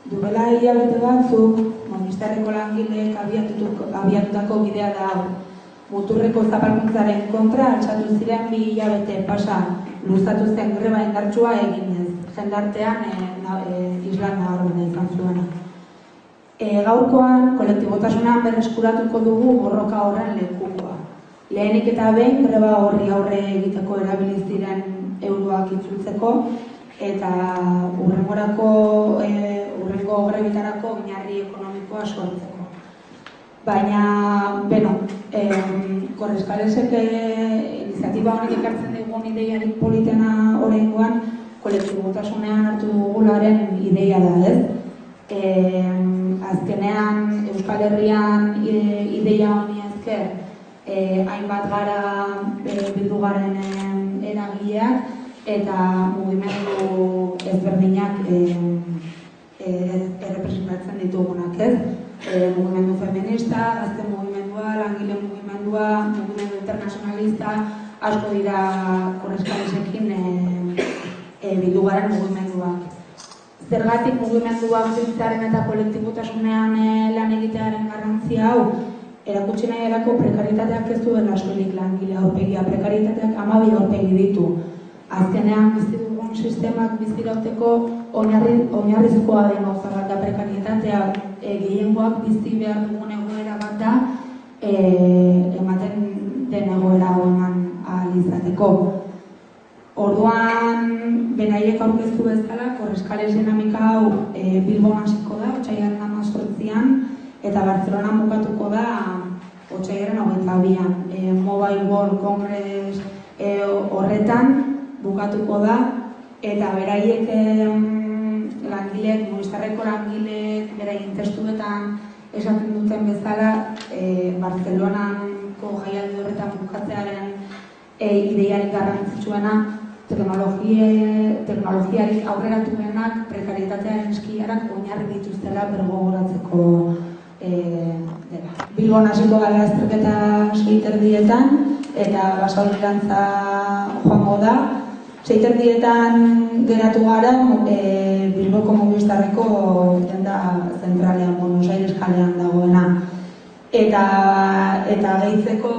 Duela hilabete batzuk, Movistarreko langileek abiatutako bidea da hau. Muturreko zapalkuntzaren kontra altxatu ziren 2 hilabete pasa luzatu zen greba indartsua eginez, jendartean islan nabarmena izan zuena. Gaurkoan, kolektibotasunean berreskuratuko dugu borroka horren lekukoa. Lehenik eta behin greba horri aurre egiteko erabili ziren euroak itzultzeko eta urrengo grebitarako oinarri ekonomikoa sortzeko. Baina, Korreskalesek iniziatiba honek ekartzen digun ideiarik politena oraingoan kolektibotasunean hartu dugularen ideia da, ez? Azkenean, Euskal Herrian ideia honi ezker hainbat gara bildu garen eragileak eta mugimendu ezberdinak errepresentatzen ditugunak, ez? Mugimendu feminista, gazte mugimendua, langile mugimendua, mugimendu internazionalista, asko dira Korreskalesekin bildu garen mugimenduak. Zergatik mugimenduak biltzearen eta kolektibotasunean lan egitearen garrantzia hau, erakutsi nahi erako prekaritateak ez duela soilik langile aurpegia, prekaritateak 12 aurpegi ditu. Azkenean bizi dugun sistemak bizirauteko oinarrizkoa den gauza bat da prekaritatea, gehiengoak bizi behar dugun egoera bat da ematen den egoera eman ahal izateko. Orduan, beraiek aurkeztu bezala, Korreskales dinamika hau Bilbon hasiko da, otsailaren 18an, eta Bartzelonan bukatuko da otsailaren 22an. Mobile World Congress horretan bukatuko da, eta beraiek langileek, Movistarreko langileek, beraien testuetan esaten duten bezala, Bartzelonako jaialdi horretan bukatzearen ideiarik garrantzitsuena, teknologiarik aurreratuenak prekaritatearen eskiarak oinarri dituztela bergogoratzeko dela. Bilbon hasiko gara azterketa 6:30 eta Basaurrerantza joango da. 6:30 geratu gara Bilboko Movistarreko denda zentralean, Buenos Aires kalean dagoena. Eta gehitzeko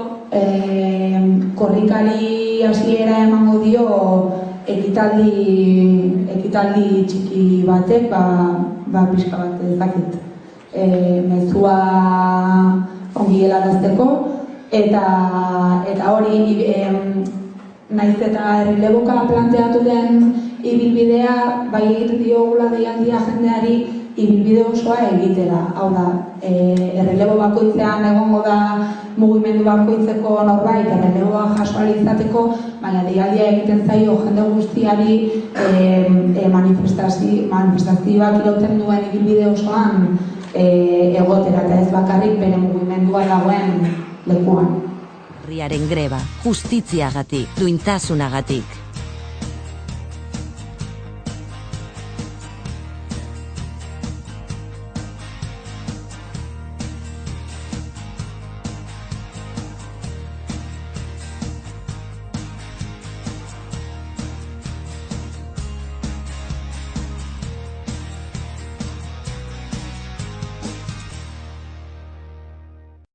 korrikari hasiera emango dio ekitaldi txiki batek, pixka bat ezakit, mezua ongi helarazteko, eta hori naiz eta erreleboka planteatu den ibilbidea, bai egiten diogula deialdia jendeari ibilbide osoa egitera. Hau da, errelebo bakoitzean egongo da mugimendu bakoitzeko norbait, erreleboa jaso ahal izateko, baina deialdia egiten zaio jende guztiari manifestazioak irauten duen ibilbide osoan egotera, eta ez bakarrik bere mugimendua dagoen lekuan. Herriaren greba, justiziagatik, duintasunagatik.